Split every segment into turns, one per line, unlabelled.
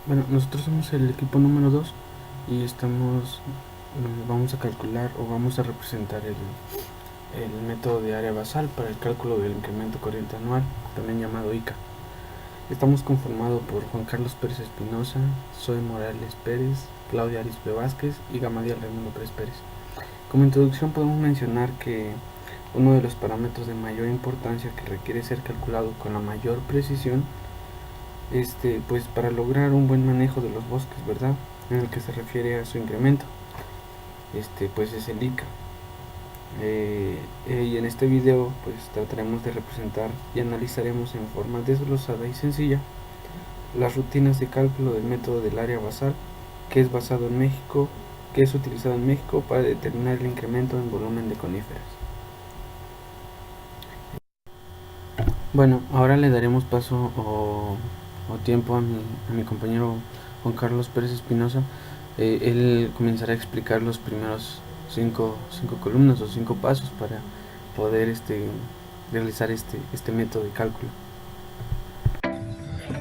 Bueno, nosotros somos el equipo número 2 y vamos a calcular o vamos a representar el método de área basal para el cálculo del incremento corriente anual, también llamado ICA. Estamos conformados por Juan Carlos Pérez Espinosa, Zoe Morales Pérez, Claudia Arispe Vázquez y Gamadiel Raimundo Pérez Pérez. Como introducción podemos mencionar que uno de los parámetros de mayor importancia que requiere ser calculado con la mayor precisión, pues para lograr un buen manejo de los bosques, ¿verdad? En el que se refiere a su incremento, pues es el ICA. Y en este video pues trataremos de representar y analizaremos en forma desglosada y sencilla las rutinas de cálculo del método del área basal, que es basado en México, que es utilizado en México para determinar el incremento en volumen de coníferas. Bueno, ahora le daremos paso o tiempo a mi compañero Juan Carlos Pérez Espinosa. Él comenzará a explicar los primeros cinco columnas o 5 pasos para poder realizar este método de cálculo.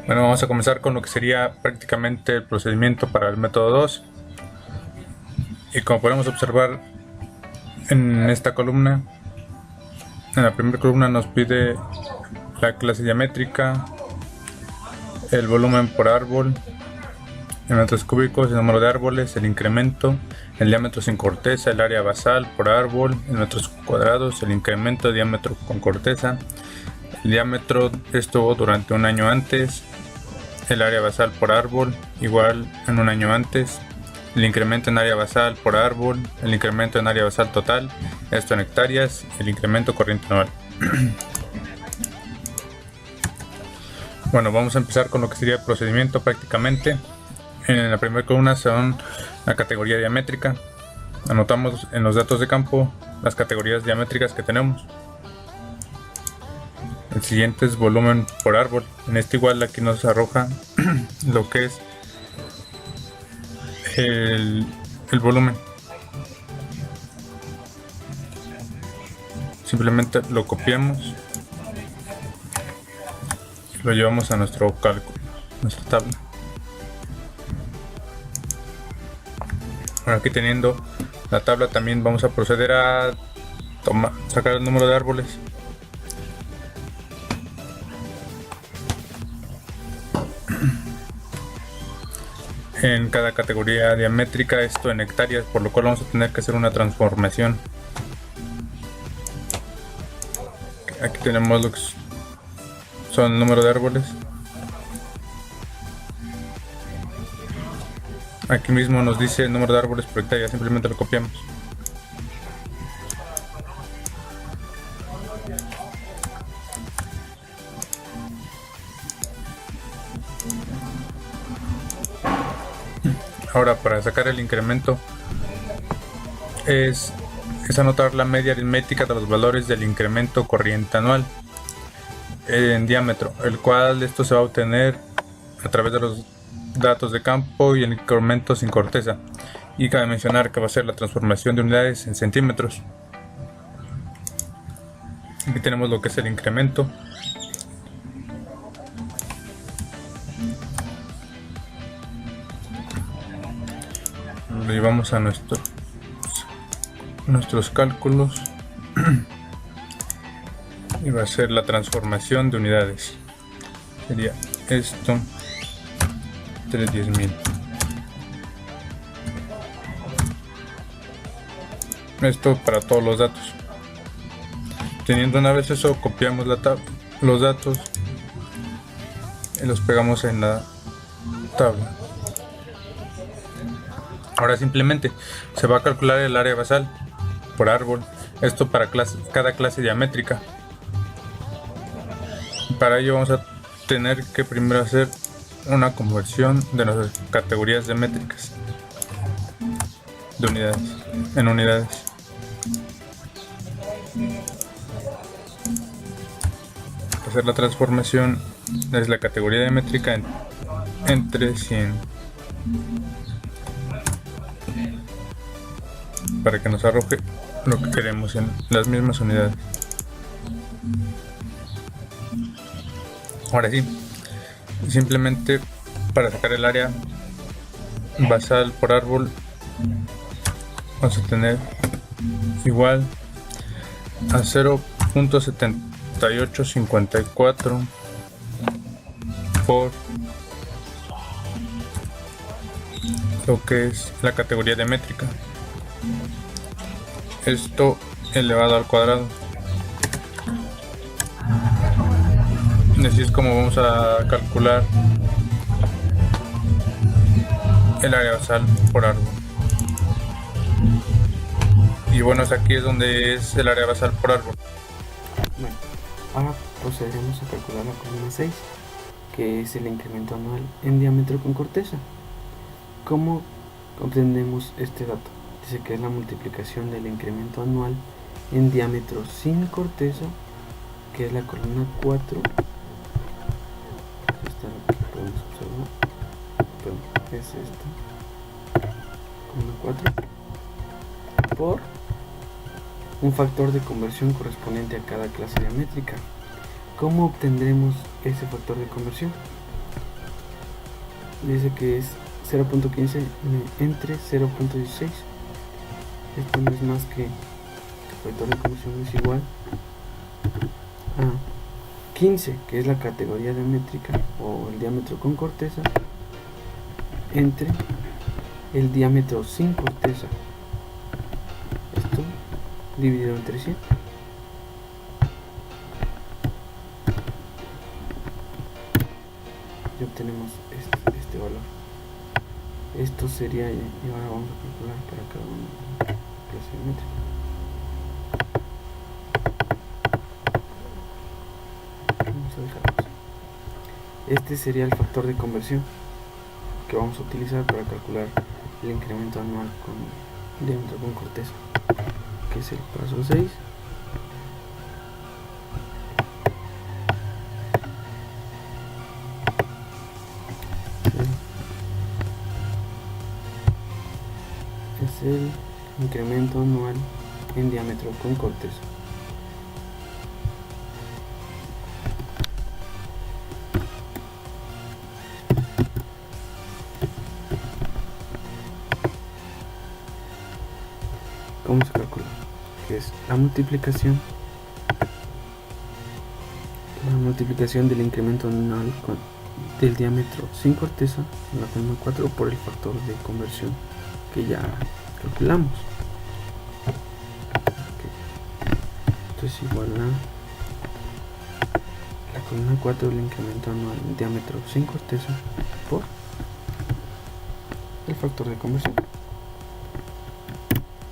Bueno, vamos a comenzar con lo que sería prácticamente el procedimiento para el método 2. Y como podemos observar en esta columna, en la primera columna nos pide la clase diamétrica, el volumen por árbol, en metros cúbicos, el número de árboles, el incremento, el diámetro sin corteza, el área basal por árbol, en metros cuadrados, el incremento de diámetro con corteza, el diámetro estuvo durante un año antes, el área basal por árbol igual en un año antes, el incremento en área basal por árbol, el incremento en área basal total, esto en hectáreas, el incremento corriente anual. Bueno, vamos a empezar con lo que sería el procedimiento prácticamente. En la primera columna son la categoría diamétrica. Anotamos en los datos de campo las categorías diamétricas que tenemos. El siguiente es volumen por árbol. En este igual aquí nos arroja lo que es el volumen. Simplemente lo copiamos y lo llevamos a nuestro cálculo, nuestra tabla. Ahora, aquí teniendo la tabla, también vamos a proceder a sacar el número de árboles. En cada categoría diamétrica, esto en hectáreas, por lo cual vamos a tener que hacer una transformación. Aquí tenemos lo que son el número de árboles. Aquí mismo nos dice el número de árboles por hectárea, simplemente lo copiamos. Ahora, para sacar el incremento es anotar la media aritmética de los valores del incremento corriente anual en diámetro, el cual esto se va a obtener a través de los datos de campo y el incremento sin corteza. Y cabe mencionar que va a ser la transformación de unidades en centímetros. Aquí tenemos lo que es el incremento. Lo llevamos a nuestros cálculos y va a ser la transformación de unidades. Sería esto 310.000. Esto para todos los datos. Teniendo una vez eso, copiamos los datos y los pegamos en la tabla. Ahora simplemente se va a calcular el área basal por árbol, esto para cada clase diamétrica. Para ello vamos a tener que primero hacer una conversión de nuestras categorías diamétricas de unidades en unidades. Hacer la transformación desde la categoría diamétrica entre 100 para que nos arroje lo que queremos en las mismas unidades. Ahora sí, simplemente Para sacar el área basal por árbol, vamos a tener igual a 0.7854 por lo que es la categoría de métrica, esto elevado al cuadrado. Así es como vamos a calcular el área basal por árbol. Y bueno, aquí es donde es el área basal por árbol.
Bueno, ahora procederemos a calcular la columna 6, que es el incremento anual en diámetro con corteza. ¿Cómo obtenemos este dato? Dice que es la multiplicación del incremento anual en diámetro sin corteza, que es la columna 4. Esta que podemos observar, es esta, columna 4, por un factor de conversión correspondiente a cada clase diamétrica. ¿Cómo obtendremos ese factor de conversión? Dice que es 0.15 entre 0.16. Esto no es más que el factor de conversión es igual a 15, que es la categoría diamétrica o el diámetro con corteza, entre el diámetro sin corteza, esto dividido entre 100. Y obtenemos este valor. Esto sería, y ahora vamos a calcular para cada una de las clases métricas. Vamos a dejarlo así. Este sería el factor de conversión que vamos a utilizar para calcular el incremento anual con diámetro con corteza, que es el paso 6. Es el incremento anual en diámetro con corteza. Vamos a calcular que es la multiplicación del incremento anual del diámetro sin corteza en la columna 4 por el factor de conversión que ya calculamos. Esto es igual a la columna 4 del incremento anual en diámetro sin corteza por el factor de conversión.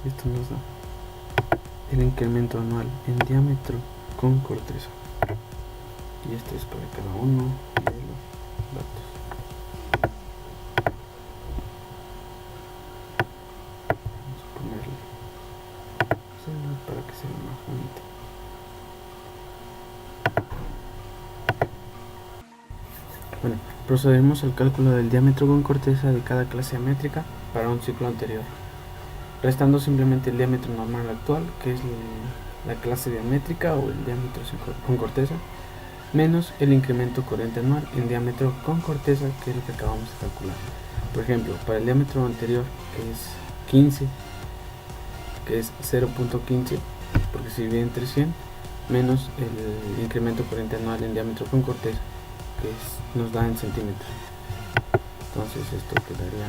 Esto nos da el incremento anual en diámetro con corteza. Y esto es para cada uno de los datos. Vamos a ponerle para que sea más bonito. Bueno, procedemos al cálculo del diámetro con corteza de cada clase métrica para un ciclo anterior, restando simplemente el diámetro normal actual, que es la clase diamétrica o el diámetro con corteza, menos el incremento corriente anual en diámetro con corteza, que es lo que acabamos de calcular. Por ejemplo, para el diámetro anterior, que es 15, que es 0.15, porque se divide entre 100, menos el incremento corriente anual en diámetro con corteza, que nos da en centímetros. Entonces esto quedaría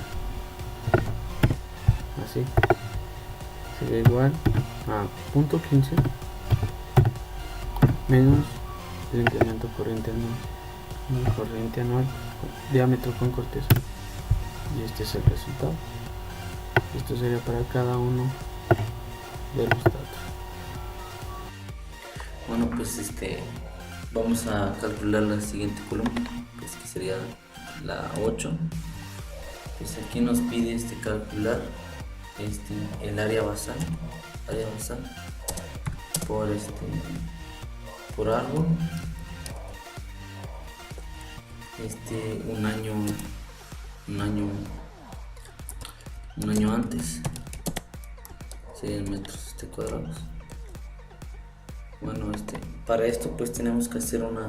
así. Sería igual a 0.15 menos el incremento corriente anual diámetro con corteza, y este es el resultado. Esto sería para cada uno de los datos.
Bueno, pues vamos a calcular la siguiente columna, pues que sería la 8. Pues aquí nos pide calcular el área basal por árbol, un año antes, serían metros cuadrados. Bueno, para esto pues tenemos que hacer una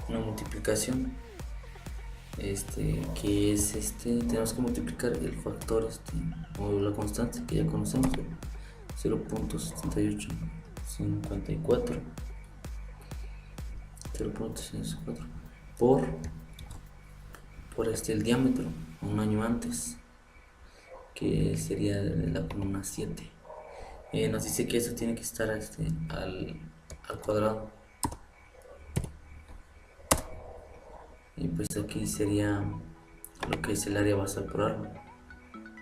multiplicación que es tenemos que multiplicar el factor o la constante que ya conocemos, 0.7854 por el diámetro un año antes, que sería de la columna 7. Nos dice que eso tiene que estar al cuadrado, y pues aquí sería lo que es el área basal por árbol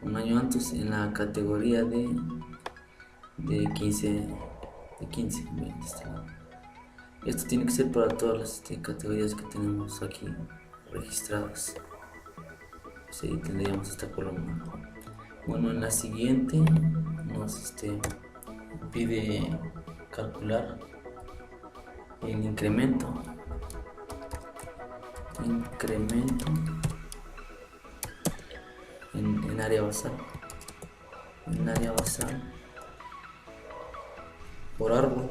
un año antes en la categoría de 15 bien, esto tiene que ser para todas las categorías que tenemos aquí registradas. Pues ahí tendríamos esta columna. Bueno, en la siguiente nos pide calcular el incremento en área basal, por árbol,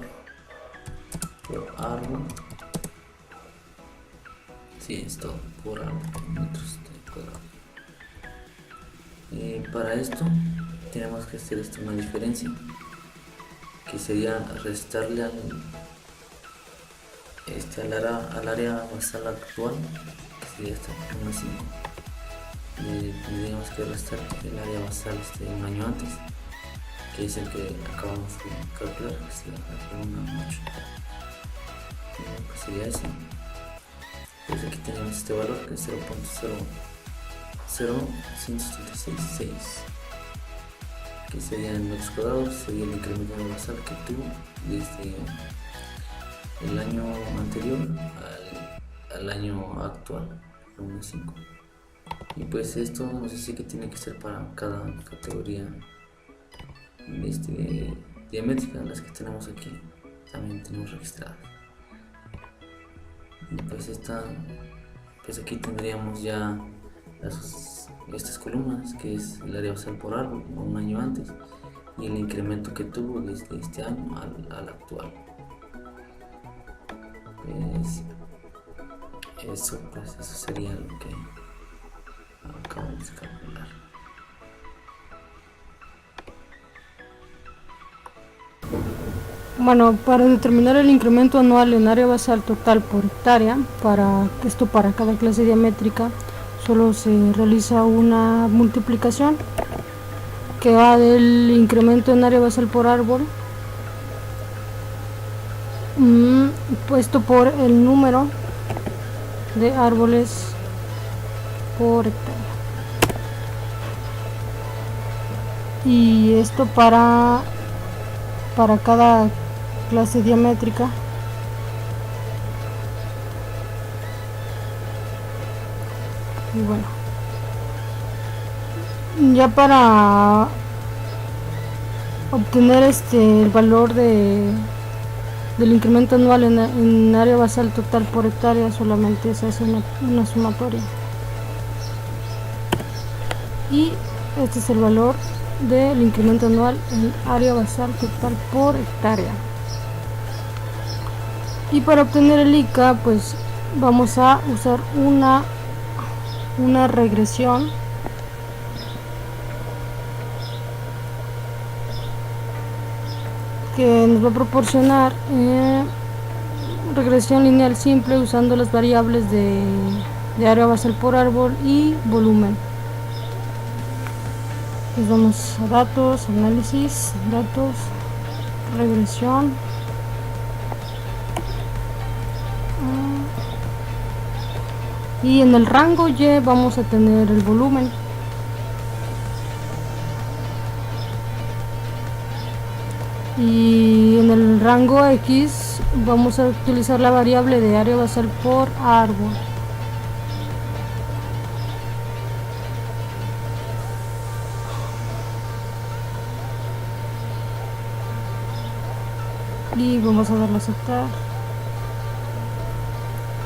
sí, es todo por árbol, metros cuadrados. Para esto tenemos que hacer una diferencia, que sería restarle al área basal actual, que sería esta columna 5. Tendríamos que restar el área basal un año antes, que es el que acabamos de calcular, que sería la columna 8. Que sería eso. Pues aquí tenemos este valor, que es 0.00176,6, que sería en metros cuadrados. Sería el incremento basal que tuvo desde el año anterior al año actual, columna 5. Y pues esto nos dice que tiene que ser para cada categoría diamétrica, las que tenemos aquí también tenemos registradas. Y pues aquí tendríamos ya estas columnas, que es el área basal por árbol un año antes y el incremento que tuvo desde este año al actual. Pues eso sería lo que acabamos de calcular.
Bueno, para determinar el incremento anual en área basal total por hectárea, para cada clase diamétrica, solo se realiza una multiplicación que va del incremento en área basal por árbol puesto por el número de árboles por hectárea, y esto para cada clase diamétrica. Y bueno, ya para obtener el valor del incremento anual en área basal total por hectárea, solamente se hace una sumatoria, y este es el valor del incremento anual en área basal total por hectárea. Y para obtener el ICA, pues vamos a usar una regresión que nos va a proporcionar regresión lineal simple usando las variables de área basal por árbol y volumen. Pues vamos a datos, análisis, datos, regresión. Y en el rango Y vamos a tener el volumen. Y en el rango X vamos a utilizar la variable de área basal por árbol. Y vamos a darle a aceptar.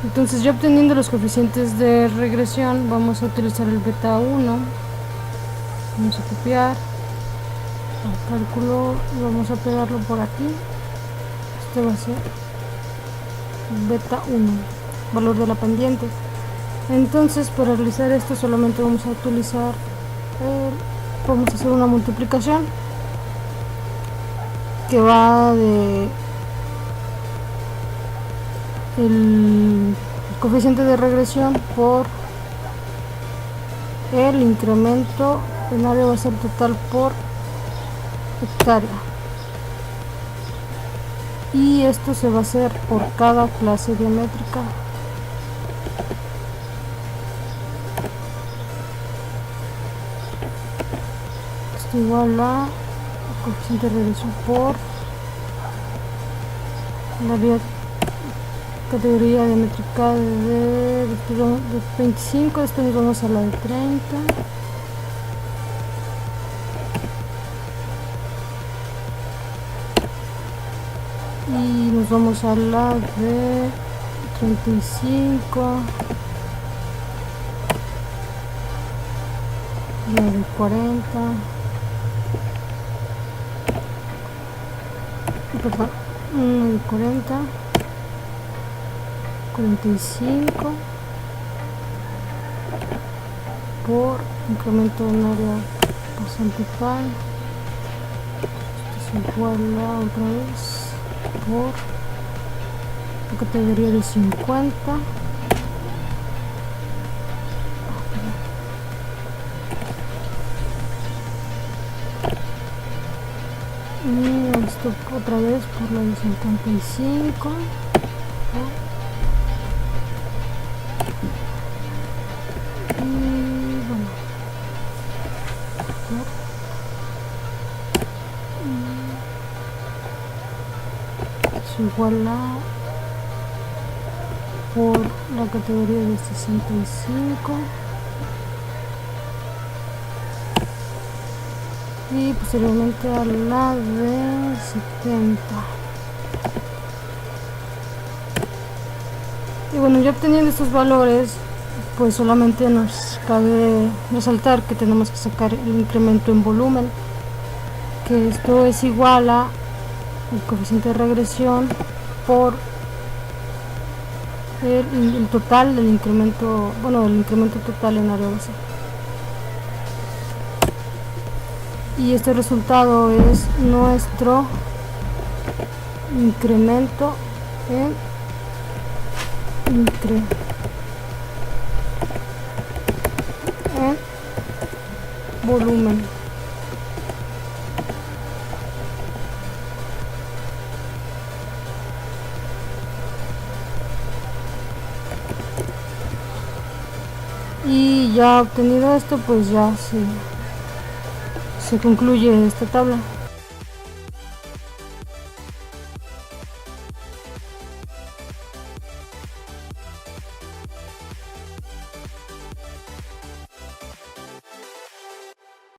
Entonces, ya obteniendo los coeficientes de regresión, vamos a utilizar el beta 1. Vamos a copiar el cálculo y vamos a pegarlo por aquí. Este va a ser beta 1, valor de la pendiente. Entonces, para realizar esto solamente vamos a utilizar vamos a hacer una multiplicación que va de el coeficiente de regresión por el incremento en área basal total por hectárea, y esto se va a hacer por cada clase diamétrica. Esto igual a coeficiente de regresión por la área categoría diamétrica de 25, después nos vamos a la de 30. Y nos vamos a la de 35, la de 40, perdón, la de 40, 45 por incremento en área basal total. Esto es igual a otra vez por la categoría de 50 y esto otra vez por la de 55 y bueno, es igual a por la categoría de 65 y posteriormente a la de 70. Y bueno, ya obteniendo estos valores, pues solamente nos cabe resaltar que tenemos que sacar el incremento en volumen, que esto es igual a el coeficiente de regresión por el total del incremento, bueno, el incremento total en área basal. Y este resultado es nuestro incremento en volumen. Y ya obtenido esto, pues ya se concluye esta tabla.